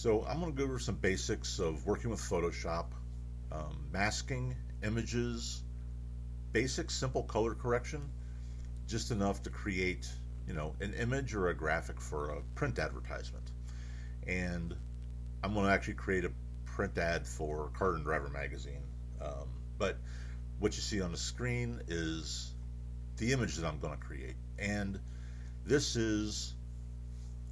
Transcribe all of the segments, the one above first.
So I'm going to go over some basics of working with Photoshop, masking images, basic simple color correction, just enough to create, an image or a graphic for a print advertisement. And I'm going to actually create a print ad for Car and Driver magazine. But what you see on the screen is the image that I'm going to create. And this is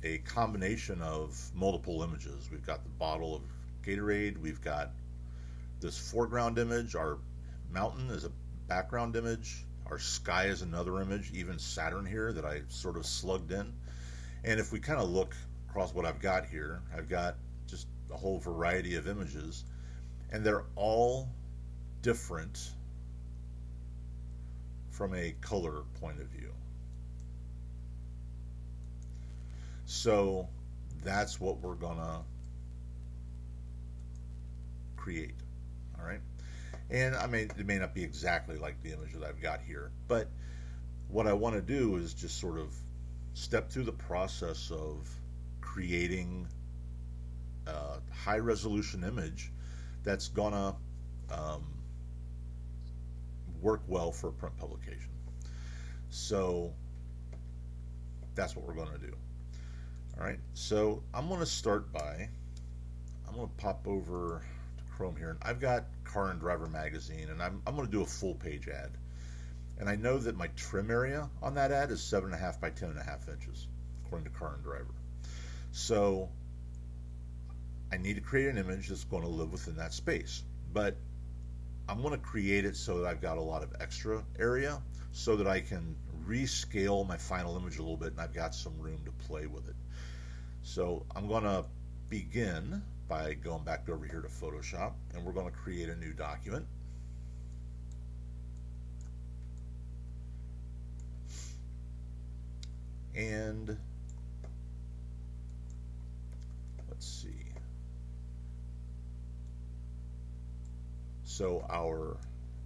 a combination of multiple images. We've got the bottle of Gatorade, we've got this foreground image, our mountain is a background image, our sky is another image, even Saturn here that I sort of slugged in. And if we kind of look across what I've got here, I've got just a whole variety of images, and they're all different from a color point of view. So that's what we're gonna create. All right, and it may not be exactly like the image that I've got here, but what I want to do is just sort of step through the process of creating a high resolution image that's gonna work well for a print publication. So that's what we're going to do. All right, so I'm going to start by, I'm going to pop over to Chrome here, and I've got Car and Driver magazine, and I'm going to do a full page ad. And I know that my trim area on that ad is 7.5 by 10.5 inches, according to Car and Driver. So I need to create an image that's going to live within that space. But I'm going to create it so that I've got a lot of extra area so that I can rescale my final image a little bit and I've got some room to play with it. So I'm going to begin by going back over here to Photoshop, and we're going to create a new document. And let's see. So our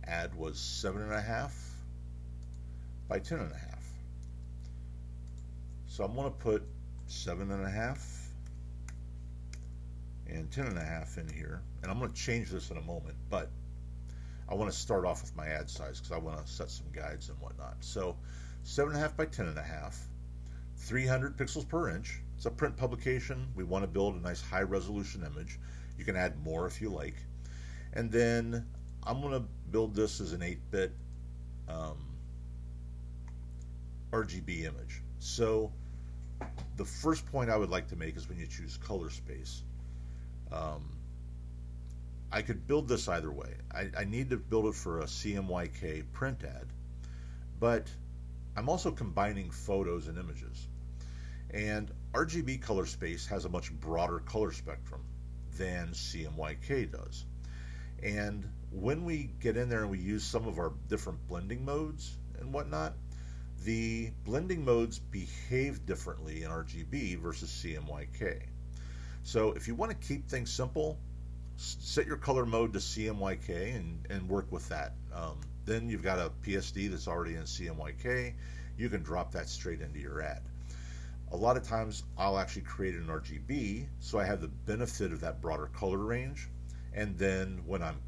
ad was 7.5 by 10.5. So I'm going to put 7.5 and 10.5 in here, and I'm going to change this in a moment, but I want to start off with my ad size because I want to set some guides and whatnot. So 7.5 by 10.5, 300 pixels per inch. It's a print publication. We want to build a nice high resolution image. You can add more if you like. And then I'm going to build this as an 8-bit RGB image. So the first point I would like to make is when you choose color space. I could build this either way. I need to build it for a CMYK print ad, but I'm also combining photos and images. And RGB color space has a much broader color spectrum than CMYK does. And when we get in there and we use some of our different blending modes and whatnot, the blending modes behave differently in RGB versus CMYK. So if you want to keep things simple, set your color mode to CMYK and work with that. Then you've got a PSD that's already in CMYK. You can drop that straight into your ad. A lot of times I'll actually create an RGB so I have the benefit of that broader color range, and then when I'm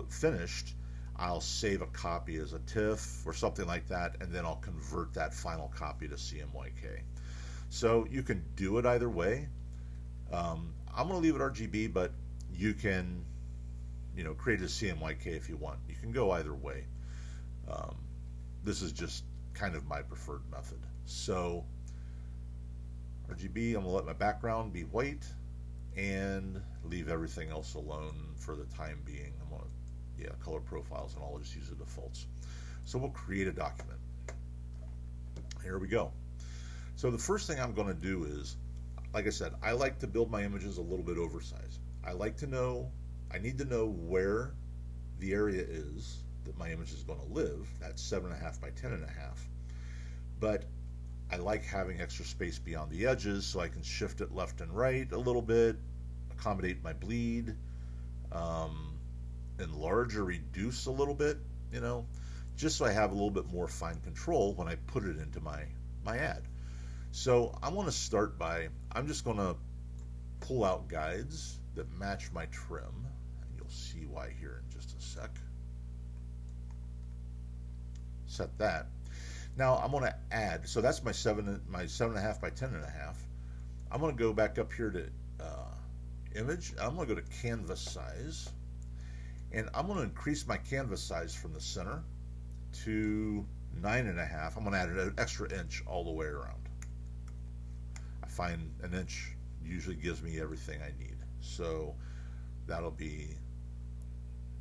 finished, I'll save a copy as a TIFF or something like that, and then I'll convert that final copy to CMYK. So you can do it either way. I'm going to leave it RGB, but you can, create a CMYK if you want. You can go either way. This is just kind of my preferred method. So RGB, I'm going to let my background be white and leave everything else alone for the time being. I'm going to, color profiles, and I'll just use the defaults. So we'll create a document. Here we go. So the first thing I'm going to do is, like I said, I like to build my images a little bit oversized. I need to know where the area is that my image is going to live. That's 7.5 by 10.5. But I like having extra space beyond the edges so I can shift it left and right a little bit, accommodate my bleed, enlarge or reduce a little bit, just so I have a little bit more fine control when I put it into my ad. So I want to start by, I'm just going to pull-out guides that match my trim. And you'll see why here in just a sec. Set that. Now I'm going to add, so that's my 7.5 by 10.5. I'm going to go back up here to image. I'm going to go to canvas size, and I'm going to increase my canvas size from the center to 9.5. I'm going to add an extra inch all the way around. I find an inch usually gives me everything I need. So that'll be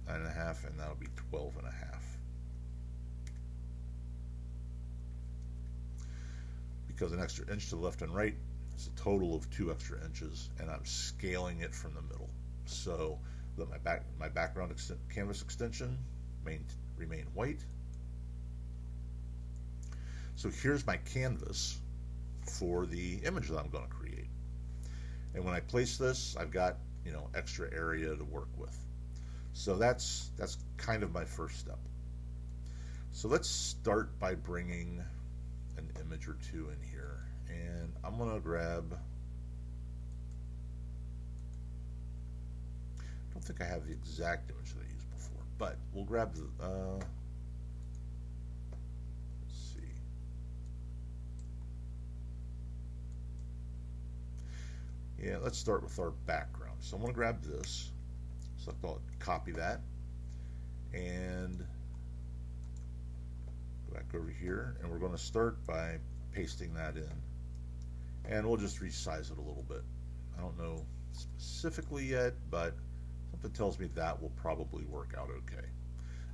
9.5, and that'll be 12.5. Because an extra inch to the left and right is a total of 2 extra inches, and I'm scaling it from the middle. So let my background canvas extension remain white. So here's my canvas for the image that I'm going to create. And when I place this, I've got, you know, extra area to work with. So that's kind of my first step. So let's start by bringing an image or two in here, and I'm going to grab, I don't think I have the exact image that I used before, but we'll grab the, let's see, yeah, let's start with our background. So I'm going to grab this, so I'll copy that, and go back over here, and we're going to start by pasting that in, and we'll just resize it a little bit. I don't know specifically yet, but something tells me that will probably work out okay.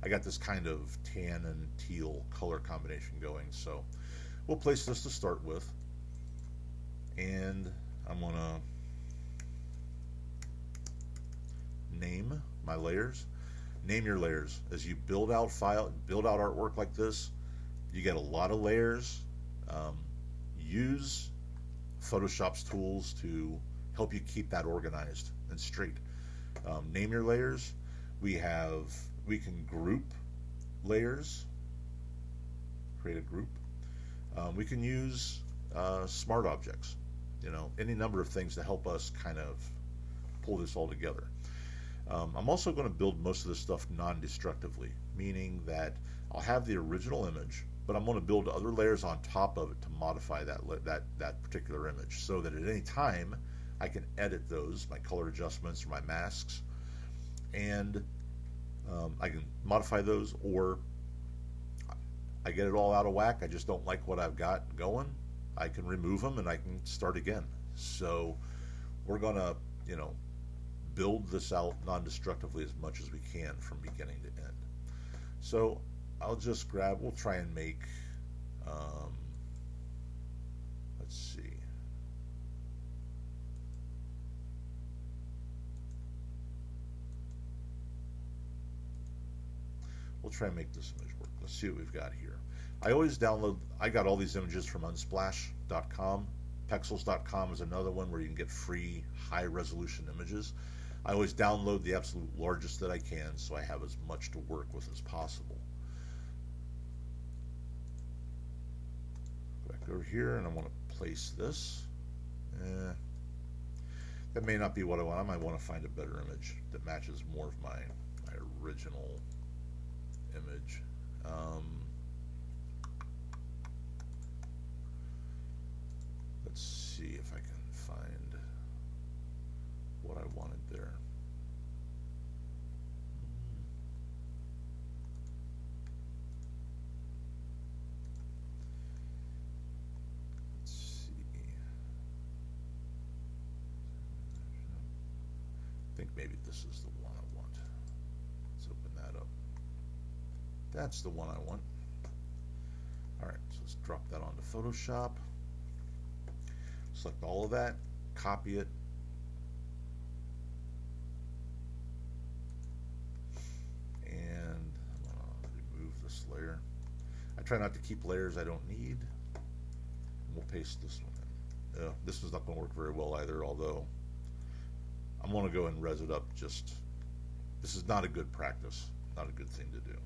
I got this kind of tan and teal color combination going, so we'll place this to start with, and I'm going to name my layers. Name your layers. As you build out artwork like this, you get a lot of layers. Use Photoshop's tools to help you keep that organized and straight. Name your layers. We can group layers. Create a group. We can use smart objects. You know, any number of things to help us kind of pull this all together. I'm also going to build most of this stuff non-destructively, meaning that I'll have the original image, but I'm going to build other layers on top of it to modify that particular image, so that at any time I can edit those, my color adjustments or my masks, and I can modify those, or I get it all out of whack, I just don't like what I've got going, I can remove them and I can start again. So we're going to, you know, build this out non-destructively as much as we can from beginning to end. So I'll just grab, we'll try and make, let's see. We'll try and make this image work. Let's see what we've got here. I got all these images from unsplash.com. Pexels.com is another one where you can get free high resolution images. I always download the absolute largest that I can, so I have as much to work with as possible. Go back over here, and I want to place this. That may not be what I want. I might want to find a better image that matches more of my original image. Let's see if I can find what I wanted there. Let's see. I think maybe this is the one I want. Let's open that up. That's the one I want. Alright, so let's drop that onto Photoshop. Select all of that, copy it, and I'm going to remove this layer. I try not to keep layers I don't need. We'll paste this one in. This is not going to work very well either, although I'm going to go and res it up. This is not a good practice, not a good thing to do.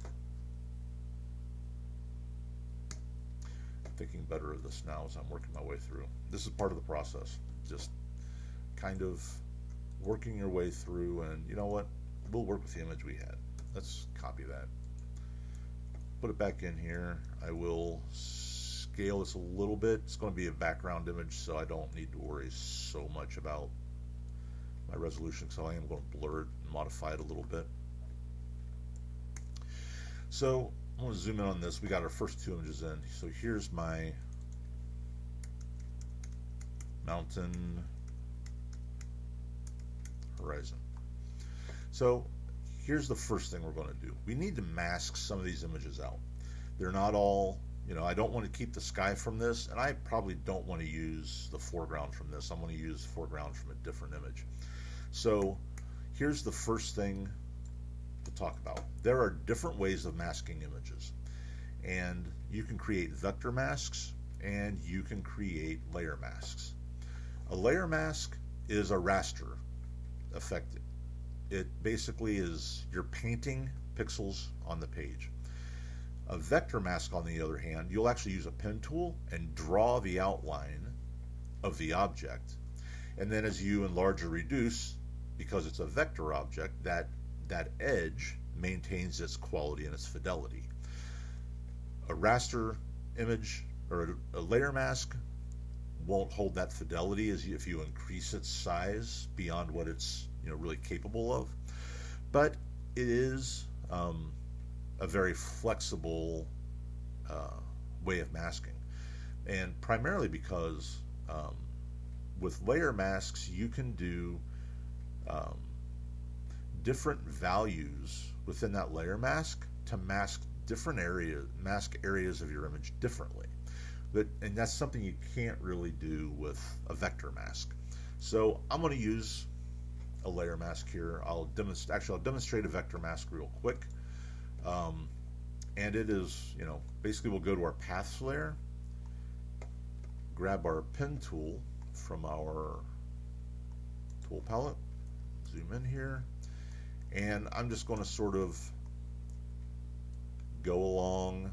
Thinking better of this now as I'm working my way through. This is part of the process. Just kind of working your way through, and you know what? We'll work with the image we had. Let's copy that. Put it back in here. I will scale this a little bit. It's going to be a background image, so I don't need to worry so much about my resolution, so I am going to blur it and modify it a little bit. So I'm going to zoom in on this. We got our first two images in. So here's my mountain horizon. So here's the first thing we're going to do. We need to mask some of these images out. They're not all, I don't want to keep the sky from this, and I probably don't want to use the foreground from this. I'm going to use the foreground from a different image. So here's the first thing to talk about. There are different ways of masking images, and you can create vector masks and you can create layer masks. A layer mask is a raster effect. It basically is you're painting pixels on the page. A vector mask, on the other hand, you'll actually use a pen tool and draw the outline of the object, and then as you enlarge or reduce, because it's a vector object, that edge maintains its quality and its fidelity. A raster image or a layer mask won't hold that fidelity as if you increase its size beyond what it's really capable of, but it is a very flexible way of masking, and primarily because with layer masks you can do different values within that layer mask to mask different areas of your image differently. And that's something you can't really do with a vector mask. So I'm going to use a layer mask here. I'll demonstrate a vector mask real quick. And it is, basically we'll go to our paths layer, grab our pen tool from our tool palette, zoom in here, and I'm just going to sort of go along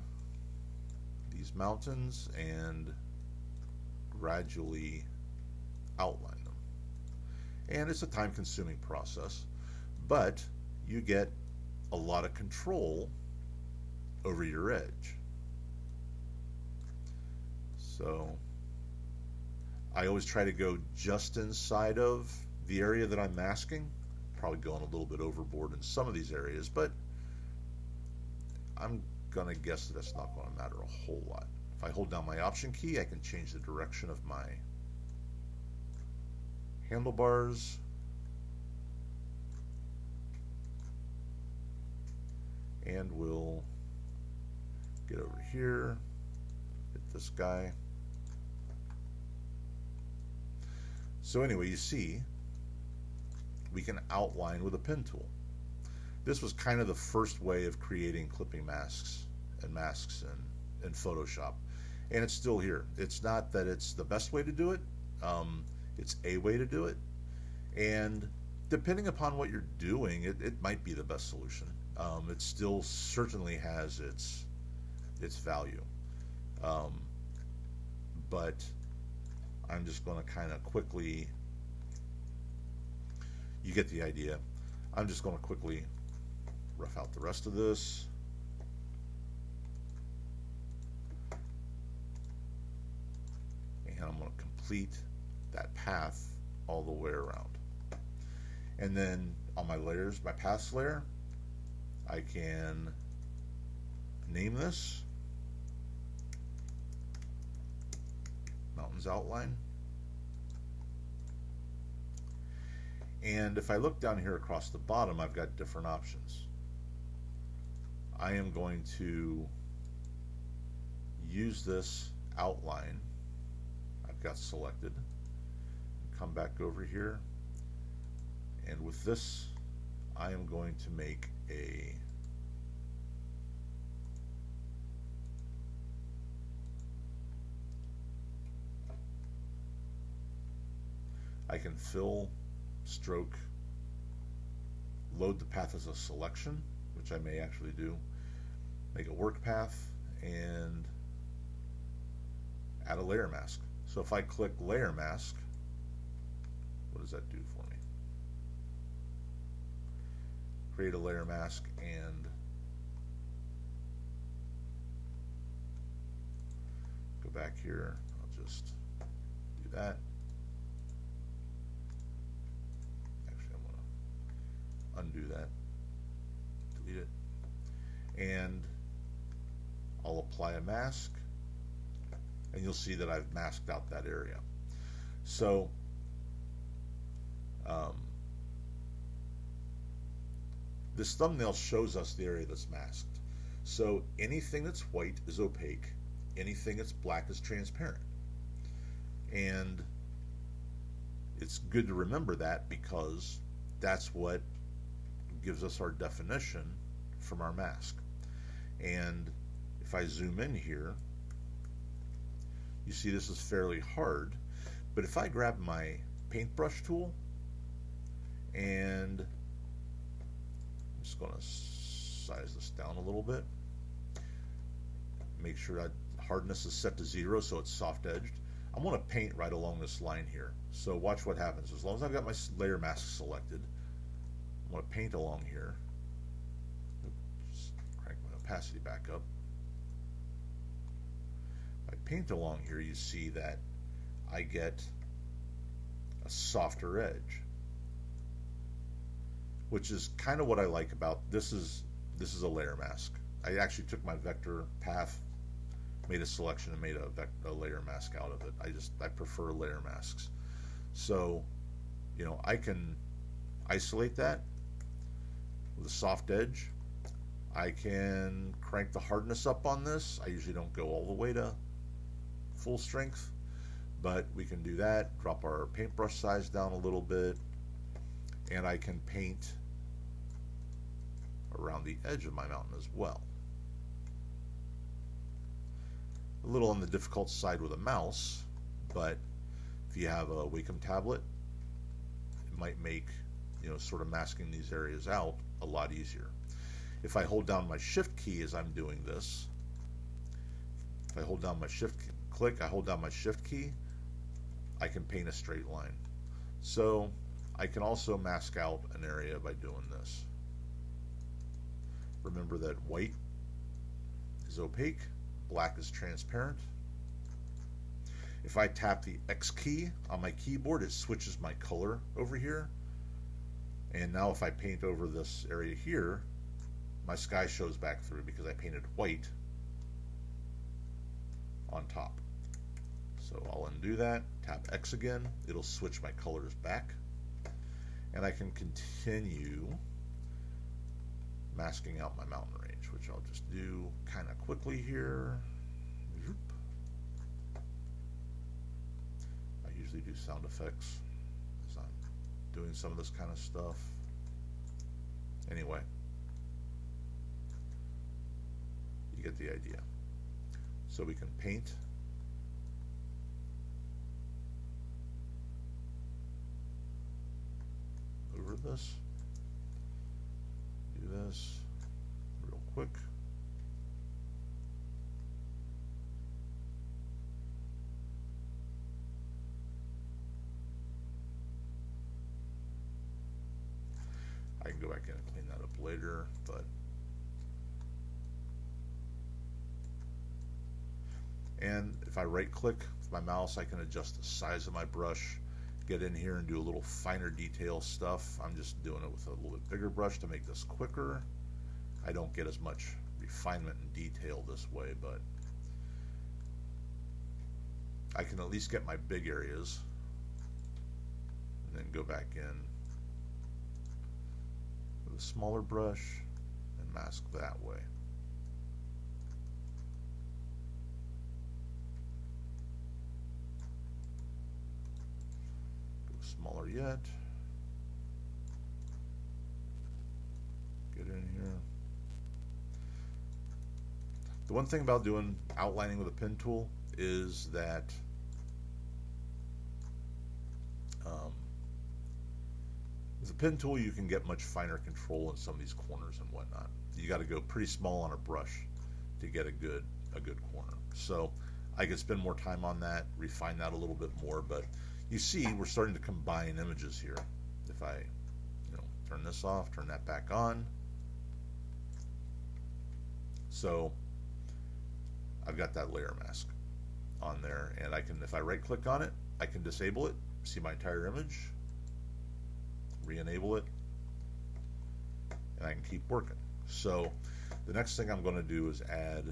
these mountains and gradually outline them. And it's a time-consuming process, but you get a lot of control over your edge. So I always try to go just inside of the area that I'm masking. Probably going a little bit overboard in some of these areas, but I'm gonna guess that that's not going to matter a whole lot. If I hold down my Option key, I can change the direction of my handlebars. And we'll get over here, hit this guy. So anyway, you see, we can outline with a pen tool. This was kind of the first way of creating clipping masks and masks in Photoshop, and it's still here. It's not that it's the best way to do it, it's a way to do it, and depending upon what you're doing, it might be the best solution. It still certainly has its value, but I'm just going to kind of quickly, you get the idea. I'm just going to quickly rough out the rest of this. And I'm going to complete that path all the way around. And then on my layers, my paths layer, I can name this Mountains Outline. And if I look down here across the bottom, I've got different options. I am going to use this outline I've got selected, come back over here, and with this I am going to make I can fill, stroke, load the path as a selection, which I may actually do, make a work path, and add a layer mask. So if I click layer mask, what does that do for me? Create a layer mask and go back here. I'll just do that. Actually, I'm going to undo that, delete it, and I'll apply a mask, and you'll see that I've masked out that area. So this thumbnail shows us the area that's masked. So anything that's white is opaque, anything that's black is transparent. And it's good to remember that, because that's what gives us our definition from our mask. And if I zoom in here, you see this is fairly hard, but if I grab my paintbrush tool, and I'm just going to size this down a little bit, make sure that hardness is set to 0 so it's soft edged. I'm going to paint right along this line here. So watch what happens. As long as I've got my layer mask selected, I'm going to paint along here. Just crank my opacity back up. If I paint along here, you see that I get a softer edge, which is kind of what I like about this. Is a layer mask. I actually took my vector path, made a selection, and made a layer mask out of it. I prefer layer masks. So, you know, I can isolate that with a soft edge. I can crank the hardness up on this. I usually don't go all the way to full strength, but we can do that. Drop our paintbrush size down a little bit, and I can paint around the edge of my mountain as well. A little on the difficult side with a mouse, but if you have a Wacom tablet, it might make, you know, sort of masking these areas out a lot easier. If I hold down my shift key as I'm doing this, if I hold down my shift key, I hold down my shift key, I can paint a straight line. So I can also mask out an area by doing this. Remember that white is opaque, black is transparent. If I tap the X key on my keyboard, it switches my color over here. And now if I paint over this area here, my sky shows back through because I painted white on top. So I'll undo that, tap X again, it'll switch my colors back, and I can continue masking out my mountain range, which I'll just do kind of quickly here. I usually do sound effects as I'm doing some of this kind of stuff. Anyway, you get the idea. So we can paint over this, do this real quick. I can go back in and clean that up later, but and if I right click with my mouse, I can adjust the size of my brush, get in here and do a little finer detail stuff. I'm just doing it with a little bit bigger brush to make this quicker. I don't get as much refinement and detail this way, but I can at least get my big areas and then go back in with a smaller brush and mask that way. Smaller yet. Get in here. The one thing about doing outlining with a pen tool is that with a pen tool you can get much finer control in some of these corners and whatnot. You got to go pretty small on a brush to get a good corner. So I could spend more time on that, refine that a little bit more, but you see we're starting to combine images here. If I, turn this off, turn that back on. So I've got that layer mask on there, and I can, if I right click on it, I can disable it, see my entire image, re-enable it, and I can keep working. So the next thing I'm going to do is add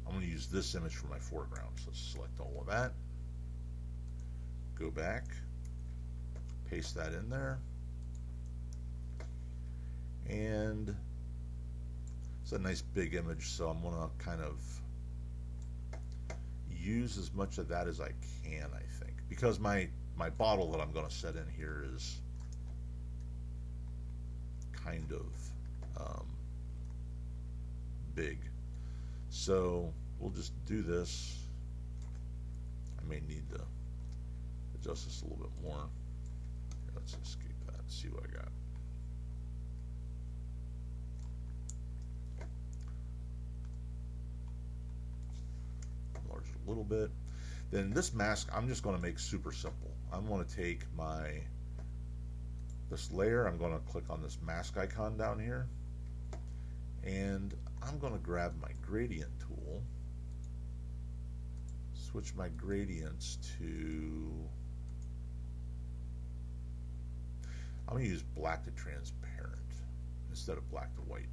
I'm going to use this image for my foreground. So let's select all of that, go back, paste that in there, and it's a nice big image, so I'm going to kind of use as much of that as I can, I think, because my bottle that I'm going to set in here is kind of big. So we'll just do this. I may need to adjust this a little bit more. Let's escape that and see what I got. Enlarge it a little bit. Then this mask I'm just going to make super simple. I'm going to take this layer, I'm going to click on this mask icon down here, and I'm going to grab my gradient tool, switch my gradients to, I'm going to use black to transparent instead of black to white.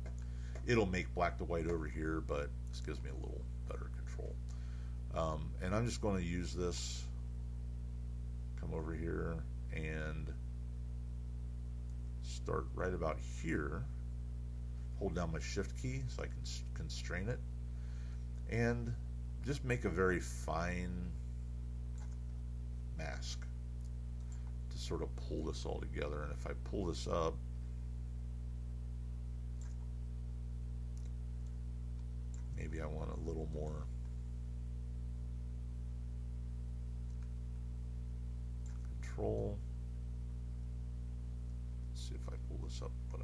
It'll make black to white over here, but this gives me a little better control. And I'm just going to use this, come over here and start right about here, hold down my shift key so I can constrain it, and just make a very fine mask to sort of pull this all together. And if I pull this up, maybe I want a little more control. Let's see if I pull this up, but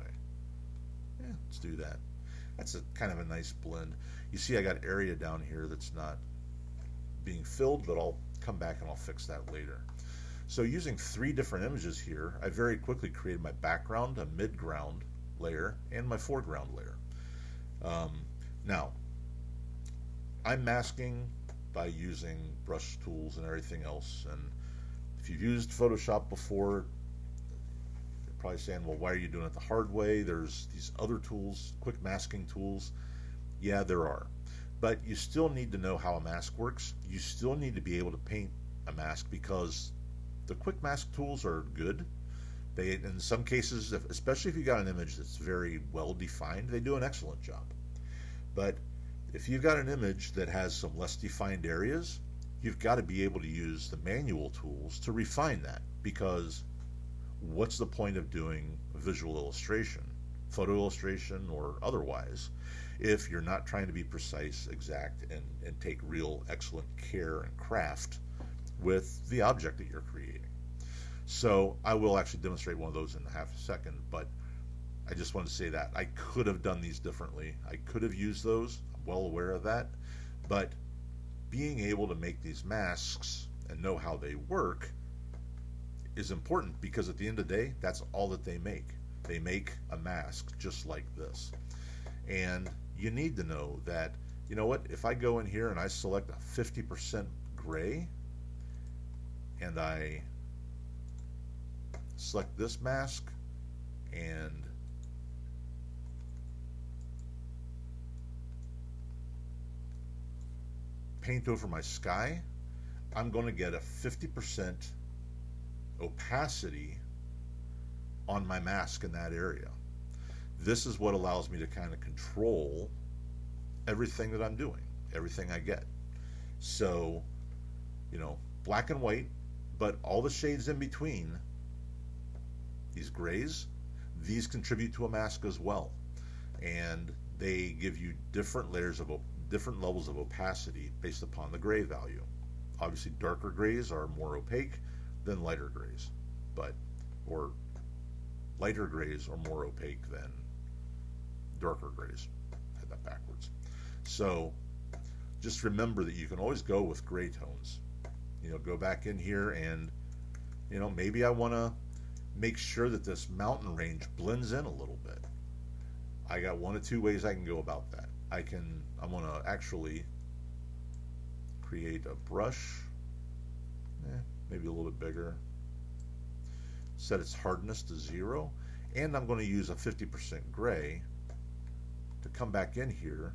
let's do that. That's a kind of a nice blend. You see I got area down here that's not being filled, but I'll come back and I'll fix that later. So using 3 different images here, I very quickly created my background, a midground layer, and my foreground layer. Now, I'm masking by using brush tools and everything else, and if you've used Photoshop before, you're probably saying, well, why are you doing it the hard way? There's these other tools, quick masking tools. Yeah, there are. But you still need to know how a mask works. You still need to be able to paint a mask, because the quick mask tools are good. They, in some cases, especially if you got an image that's very well defined, they do an excellent job. But if you've got an image that has some less defined areas, you've got to be able to use the manual tools to refine that, because what's the point of doing visual illustration, photo illustration or otherwise, if you're not trying to be precise, exact, and take real excellent care and craft with the object that you're creating. So I will actually demonstrate one of those in half a second, but I just wanted to say that I could have done these differently. I could have used those. I'm well aware of that. But being able to make these masks and know how they work is important, because at the end of the day, that's all that they make. They make a mask just like this. And you need to know that, you know what, if I go in here and I select a 50% gray, and I select this mask and paint over my sky, I'm going to get a 50% opacity on my mask in that area. This is what allows me to kind of control everything that I'm doing, everything I get. So, you know, black and white, but all the shades in between, these grays, these contribute to a mask as well. And they give you different layers of different levels of opacity based upon the gray value. Obviously, darker grays are more opaque than lighter grays, or lighter grays are more opaque than darker grays. I had that backwards. So just remember that you can always go with gray tones. go back in here and, maybe I want to make sure that this mountain range blends in a little bit. I got one of two ways I can go about that. I'm going to actually create a brush, maybe a little bit bigger, set its hardness to 0, and I'm going to use a 50% gray to come back in here.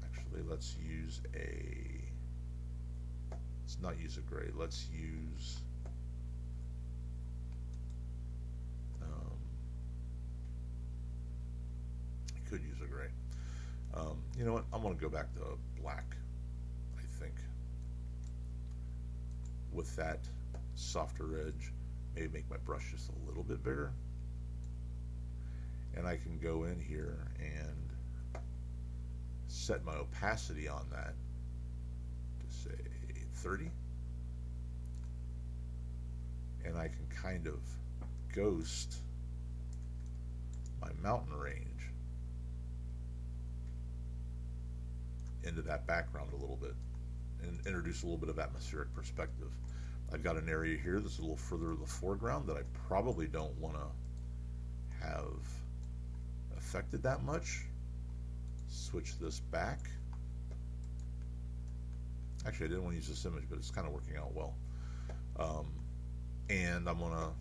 Actually, let's not use a gray, let's use could use a gray. You know what? I'm going to go back to black, I think. With that softer edge, maybe make my brush just a little bit bigger. And I can go in here and set my opacity on that to say 30. And I can kind of ghost my mountain range into that background a little bit and introduce a little bit of atmospheric perspective. I've got an area here that's a little further to the foreground that I probably don't want to have affected that much. Switch this back. Actually, I didn't want to use this image, but it's kind of working out well. And I'm going to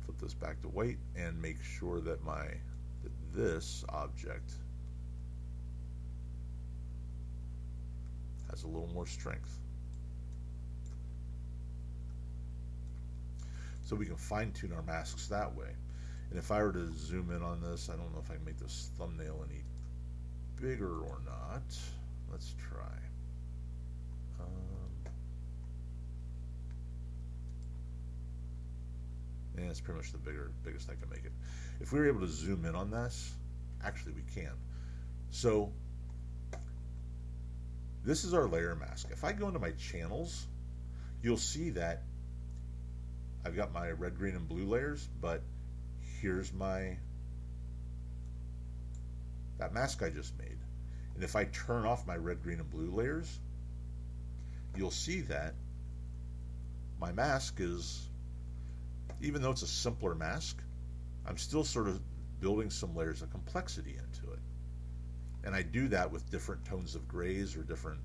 flip this back to white and make sure that this object has a little more strength. So we can fine-tune our masks that way. And if I were to zoom in on this, I don't know if I can make this thumbnail any bigger or not. Let's try. And it's pretty much the biggest I can make it. If we were able to zoom in on this, actually we can. So this is our layer mask. If I go into my channels, you'll see that I've got my red, green, and blue layers, but here's that mask I just made. And if I turn off my red, green, and blue layers, you'll see that my mask is, even though it's a simpler mask, I'm still sort of building some layers of complexity into it. And I do that with different tones of grays or different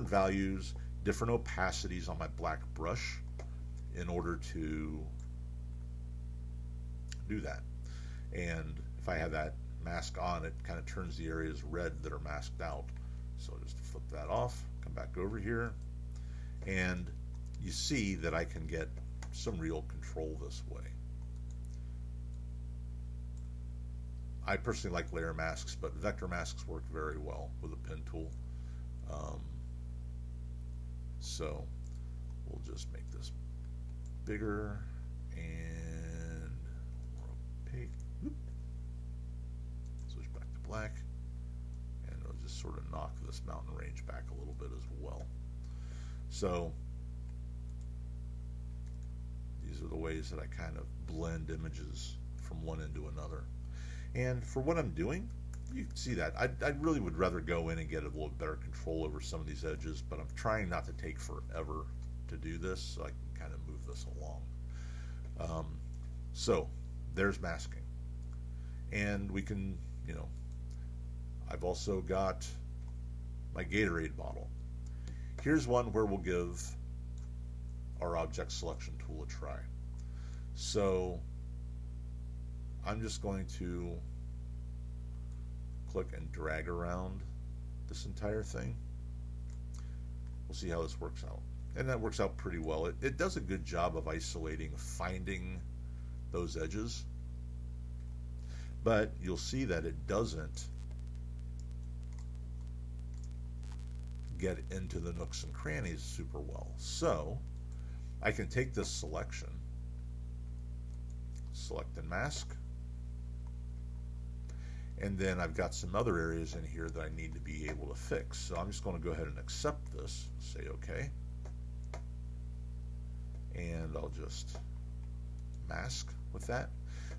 values, different opacities on my black brush in order to do that. And if I have that mask on, it kind of turns the areas red that are masked out. So just flip that off, come back over here, and you see that I can get some real control this way. I personally like layer masks, but vector masks work very well with a pen tool. So we'll just make this bigger and more opaque. Oop. Switch back to black, and it'll just sort of knock this mountain range back a little bit as well. So these are the ways that I kind of blend images from one into another. And for what I'm doing, you can see that. I really would rather go in and get a little better control over some of these edges, but I'm trying not to take forever to do this, so I can kind of move this along. So there's masking. And we can, I've also got my Gatorade bottle. Here's one where we'll give our object selection tool a try. So I'm just going to click and drag around this entire thing. We'll see how this works out. And that works out pretty well. It does a good job of isolating, finding those edges. But you'll see that it doesn't get into the nooks and crannies super well. So I can take this selection, select and mask, and then I've got some other areas in here that I need to be able to fix. So I'm just going to go ahead and accept this, say OK, and I'll just mask with that.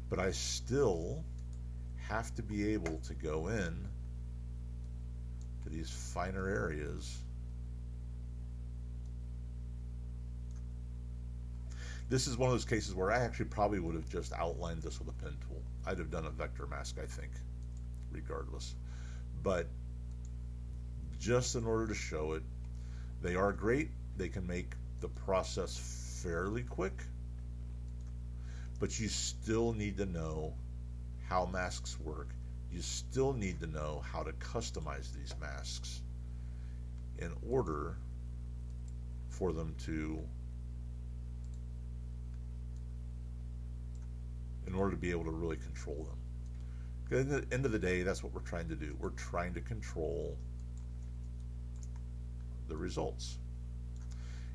But I still have to be able to go in to these finer areas. This is one of those cases where I actually probably would have just outlined this with a pen tool. I'd have done a vector mask, I think, regardless. But just in order to show it, they are great. They can make the process fairly quick, but you still need to know how masks work. You still need to know how to customize these masks in order for them to be able to really control them. At the end of the day, that's what we're trying to do. We're trying to control the results.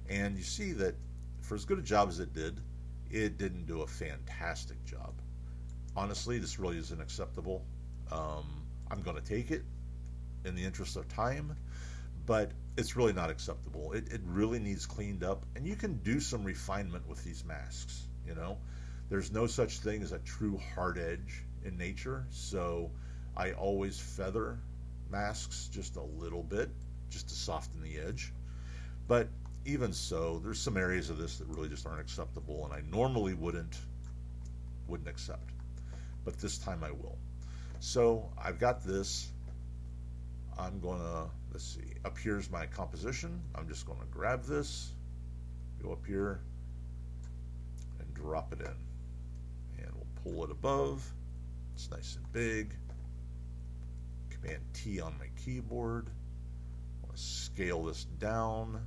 And you see that for as good a job as it didn't do a fantastic job. Honestly, this really isn't acceptable. I'm going to take it in the interest of time, but it's really not acceptable. It really needs cleaned up, and you can do some refinement with these masks. You know, there's no such thing as a true hard edge in nature, so I always feather masks just a little bit, just to soften the edge. But even so, there's some areas of this that really just aren't acceptable, and I normally wouldn't accept, but this time I will. So I've got this. I'm gonna, let's see, up here's my composition. I'm just gonna grab this, go up here and drop it in, and we'll pull it above. It's nice and big. Command T on my keyboard. I want to scale this down,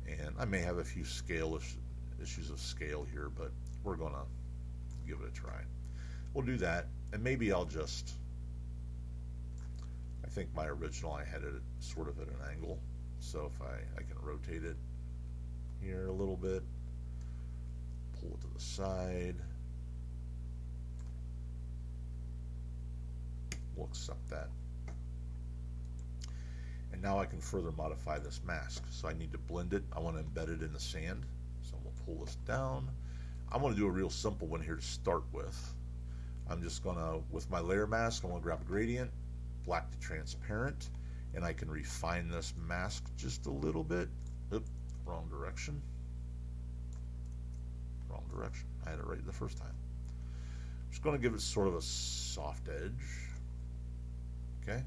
and I may have a few issues of scale here, but we're gonna give it a try. We'll do that, and maybe I'll just, I think my original, I had it sort of at an angle, so if I can rotate it here a little bit, pull it to the side, we'll accept that. And now I can further modify this mask. So I need to blend it. I want to embed it in the sand. So I'm going to pull this down. I'm going to do a real simple one here to start with. I'm just going to, with my layer mask, I'm going to grab gradient, black to transparent, and I can refine this mask just a little bit. Oop, wrong direction. Wrong direction. I had it right the first time. I'm just going to give it sort of a soft edge. Okay.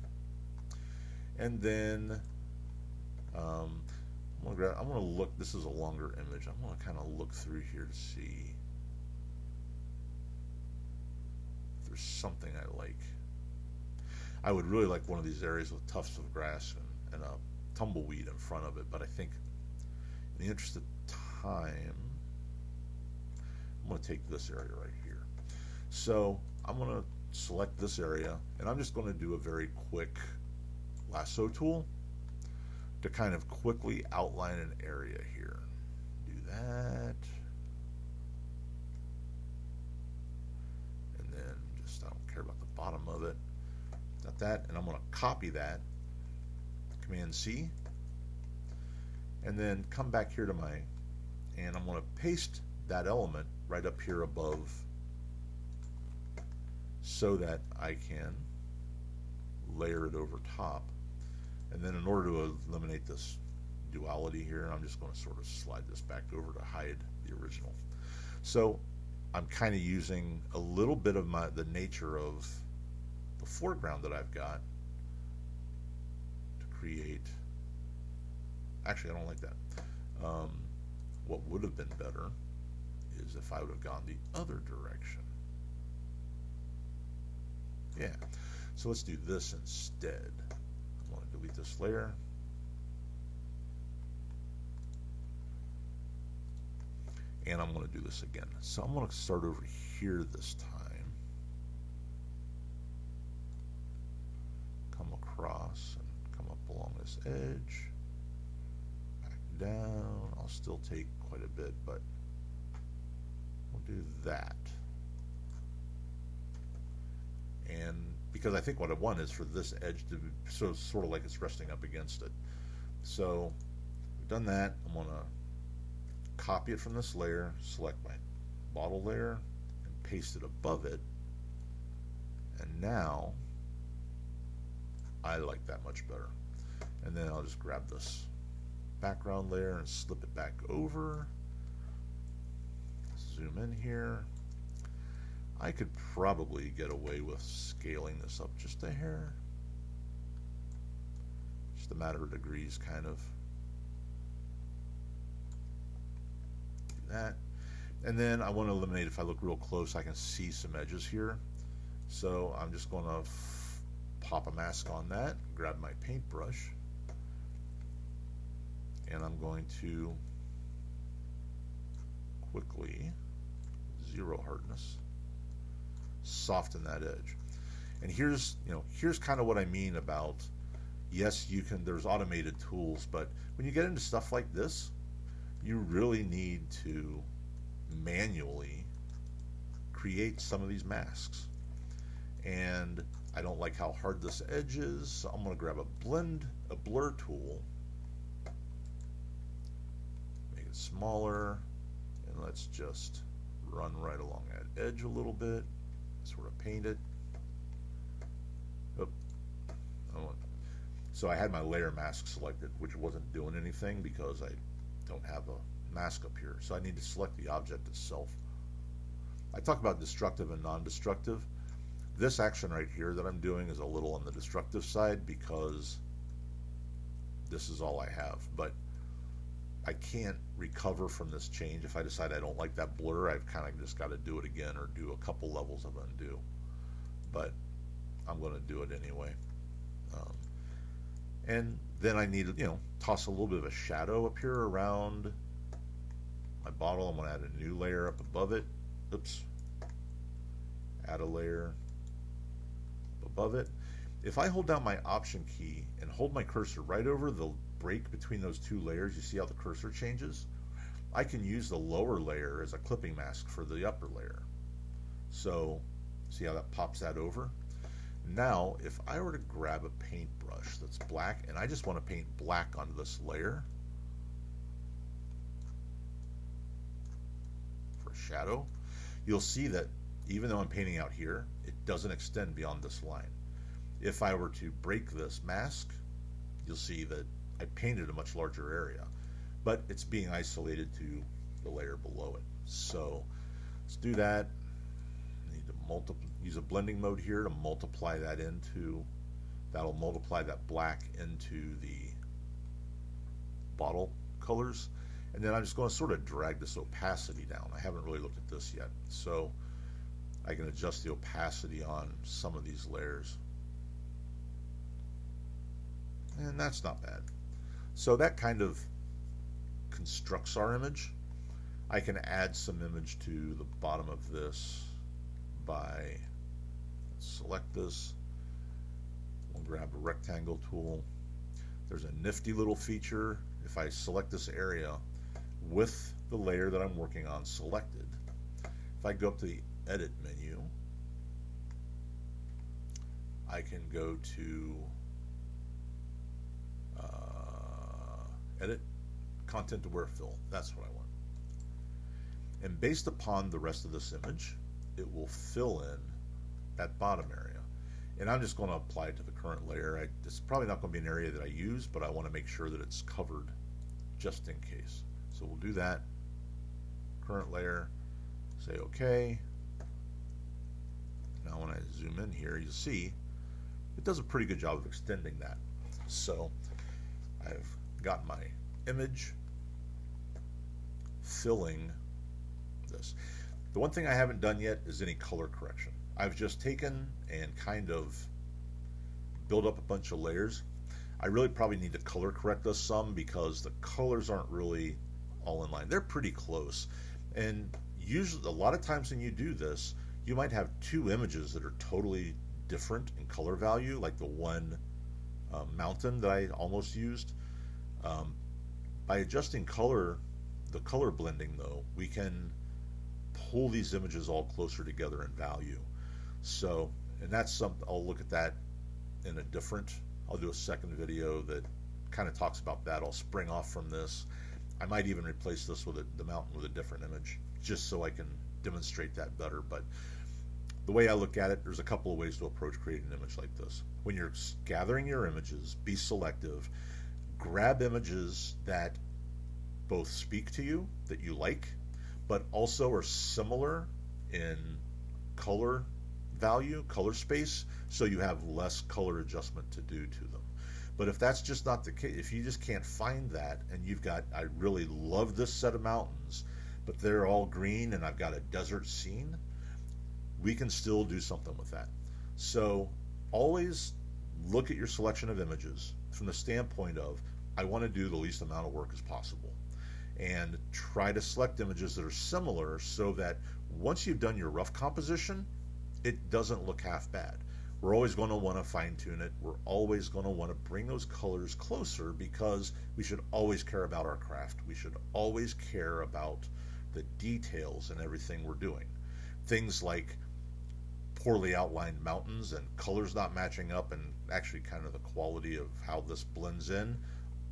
And then I'm going to look, this is a longer image. I'm going to kind of look through here to see if there's something I like. I would really like one of these areas with tufts of grass and a tumbleweed in front of it, but I think in the interest of time, I'm going to take this area right here. So I'm going to select this area, and I'm just going to do a very quick lasso tool to kind of quickly outline an area here. Do that, and then just, I don't care about the bottom of it. Got that, and I'm going to copy that, Command C, and then come back here to and I'm going to paste that element right up here above so that I can layer it over top. And then in order to eliminate this duality here, I'm just going to sort of slide this back over to hide the original. So I'm kind of using a little bit of the nature of the foreground that I've got to create. Actually, I don't like that. What would have been better is if I would have gone the other direction. Yeah. So let's do this instead. I'm going to delete this layer. And I'm going to do this again. So I'm going to start over here this time. Come across and come up along this edge. Back down. I'll still take quite a bit, but we'll do that. And because I think what I want is for this edge to be sort of like it's resting up against it. So we've done that. I'm going to copy it from this layer, select my bottle layer, and paste it above it. And now I like that much better. And then I'll just grab this background layer and slip it back over. Zoom in here. I could probably get away with scaling this up just a hair. Just a matter of degrees, kind of. Do that. And then I want to eliminate, if I look real close, I can see some edges here. So I'm just going to pop a mask on that, grab my paintbrush, and I'm going to quickly, 0 hardness, soften that edge. And here's kind of what I mean about, yes, you can, there's automated tools, but when you get into stuff like this, you really need to manually create some of these masks. And I don't like how hard this edge is, so I'm going to grab a blur tool, make it smaller, and let's just run right along that edge a little bit, sort of paint it. So I had my layer mask selected, which wasn't doing anything because I don't have a mask up here. So I need to select the object itself. I talk about destructive and non-destructive. This action right here that I'm doing is a little on the destructive side because this is all I have. But I can't recover from this change. If I decide I don't like that blur, I've kind of just got to do it again or do a couple levels of undo. But I'm going to do it anyway. And then I need to, toss a little bit of a shadow up here around my bottle. I'm going to add a new layer up above it. Oops. Add a layer above it. If I hold down my Option key and hold my cursor right over the break between those two layers, you see how the cursor changes? I can use the lower layer as a clipping mask for the upper layer. So, see how that pops that over? Now, if I were to grab a paintbrush that's black, and I just want to paint black onto this layer for a shadow, you'll see that even though I'm painting out here, it doesn't extend beyond this line. If I were to break this mask, you'll see that I painted a much larger area, but it's being isolated to the layer below it. So let's do that. I need to use a blending mode here to multiply that into, that'll multiply that black into the bottle colors. And then I'm just going to sort of drag this opacity down. I haven't really looked at this yet. So I can adjust the opacity on some of these layers. And that's not bad. So that kind of constructs our image. I can add some image to the bottom of this by, select this, we'll grab a rectangle tool. There's a nifty little feature. If I select this area with the layer that I'm working on selected, if I go up to the Edit menu, I can go to Edit, Content Aware Fill. That's what I want. And based upon the rest of this image, it will fill in that bottom area. And I'm just going to apply it to the current layer. It's probably not going to be an area that I use, but I want to make sure that it's covered just in case. So we'll do that. Current layer, say OK. Now when I zoom in here, you'll see it does a pretty good job of extending that. So I've got my image filling this. The one thing I haven't done yet is any color correction. I've just taken and kind of built up a bunch of layers. I really probably need to color correct this some because the colors aren't really all in line. They're pretty close. And usually, a lot of times when you do this, you might have two images that are totally different in color value, like the one mountain that I almost used. By adjusting color, the color blending though, we can pull these images all closer together in value. So, and that's something, I'll look at that in a different, I'll do a second video that kind of talks about that. I'll spring off from this. I might even replace this with the mountain with a different image, just so I can demonstrate that better. But the way I look at it, there's a couple of ways to approach creating an image like this. When you're gathering your images, be selective. Grab images that both speak to you, that you like, but also are similar in color value, color space, so you have less color adjustment to do to them. But if that's just not the case, if you just can't find that, and you've got, I really love this set of mountains, but they're all green and I've got a desert scene, we can still do something with that. So always look at your selection of images from the standpoint of, I want to do the least amount of work as possible. And try to select images that are similar so that once you've done your rough composition, it doesn't look half bad. We're always going to want to fine tune it. We're always going to want to bring those colors closer, because we should always care about our craft. We should always care about the details in everything we're doing. Things like poorly outlined mountains and colors not matching up, and actually kind of the quality of how this blends in,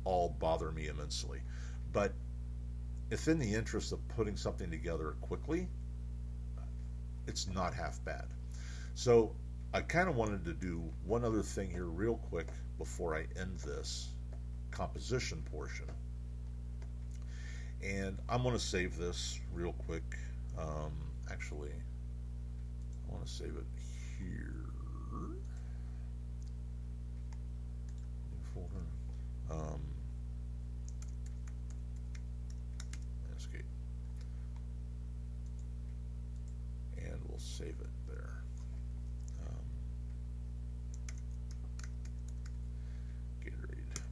all bother me immensely. But if in the interest of putting something together quickly, it's not half bad. So I kind of wanted to do one other thing here real quick before I end this composition portion. And I'm going to save this real quick. Actually, I want to save it here. New folder. Escape. And we'll save it there. Gatorade.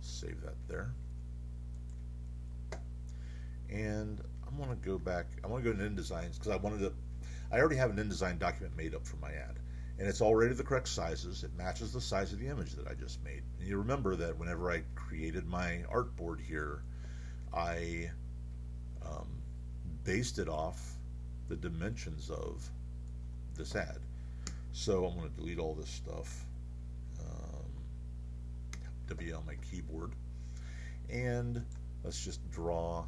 Save that there. And I'm going to go back. I want to go to InDesigns because I already have an InDesign document made up for my ad. And it's already the correct sizes. It matches the size of the image that I just made. And you remember that whenever I created my artboard here, I based it off the dimensions of this ad. So I'm going to delete all this stuff. W on my keyboard. And let's just draw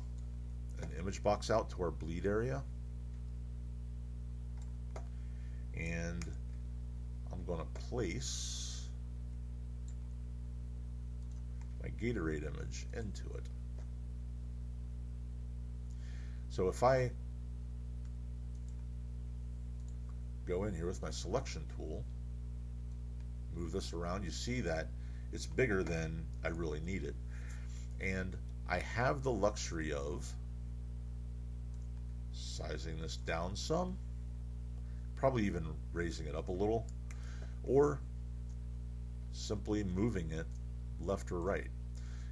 an image box out to our bleed area. And I'm going to place my Gatorade image into it. So if I go in here with my selection tool, move this around, you see that it's bigger than I really need it. And I have the luxury of sizing this down some, probably even raising it up a little, or simply moving it left or right.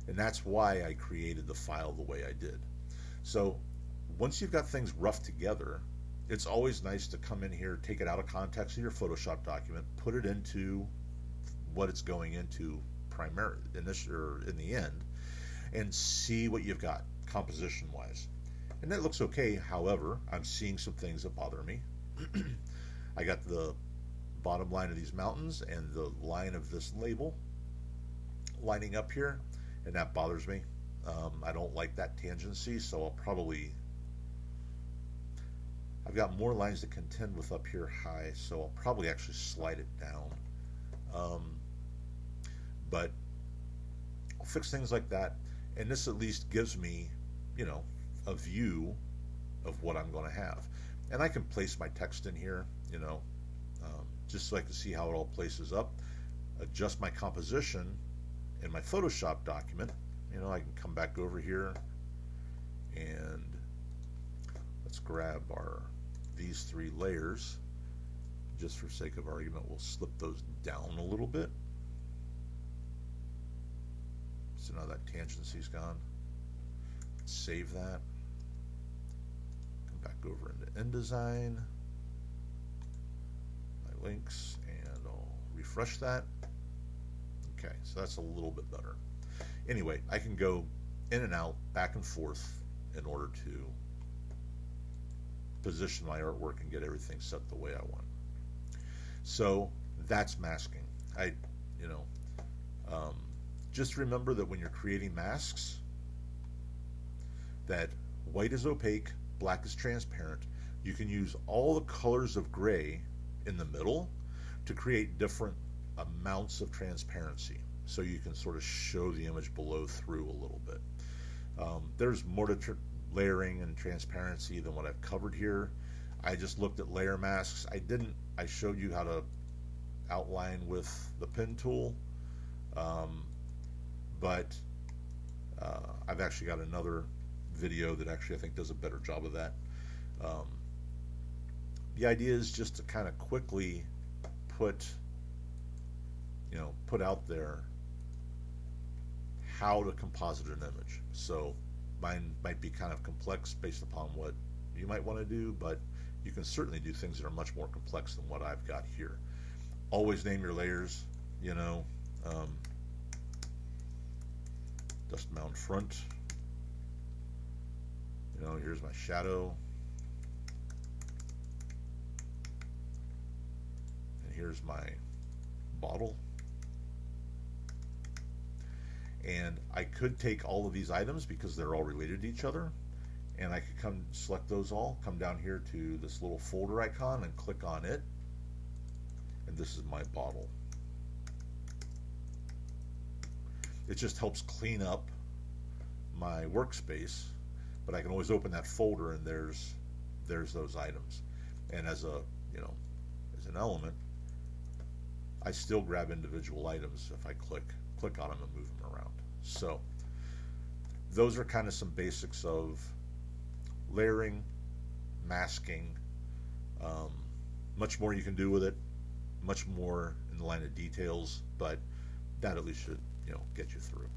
And that's why I created the file the way I did. So once you've got things rough together, it's always nice to come in here, take it out of context of your Photoshop document, put it into what it's going into primarily in the end, and see what you've got composition wise. And that looks okay. However, I'm seeing some things that bother me. I got the bottom line of these mountains and the line of this label lining up here, and that bothers me. I don't like that tangency, so I've got more lines to contend with up here high, so I'll probably actually slide it down. But I'll fix things like that, and this at least gives me, a view of what I'm going to have. And I can place my text in here, just so I can see how it all places up, adjust my composition in my Photoshop document. I can come back over here and let's grab these three layers. Just for sake of argument, we'll slip those down a little bit. So now that tangency's gone. Save that. Come back over into InDesign. My links, and I'll refresh that. Okay, so that's a little bit better. Anyway, I can go in and out, back and forth, in order to position my artwork and get everything set the way I want. So that's masking. Just remember that when you're creating masks, that white is opaque, black is transparent. You can use all the colors of gray in the middle to create different amounts of transparency, so you can sort of show the image below through a little bit. There's more to layering and transparency than what I've covered here. I just looked at layer masks. I showed you how to outline with the pen tool, but I've actually got another video that actually I think does a better job of that. The idea is just to kind of quickly put out there how to composite an image. So mine might be kind of complex based upon what you might want to do, but you can certainly do things that are much more complex than what I've got here. Always name your layers, dust mound front, here's my shadow, and here's my bottle. And I could take all of these items because they're all related to each other, and I could select those all, come down here to this little folder icon and click on it, and this is my bottle. It just helps clean up my workspace, but I can always open that folder and there's those items. And as an element, I still grab individual items if I click on them and move them around. So those are kind of some basics of layering, masking. Much more you can do with it, much more in the line of details, but that at least should get you through.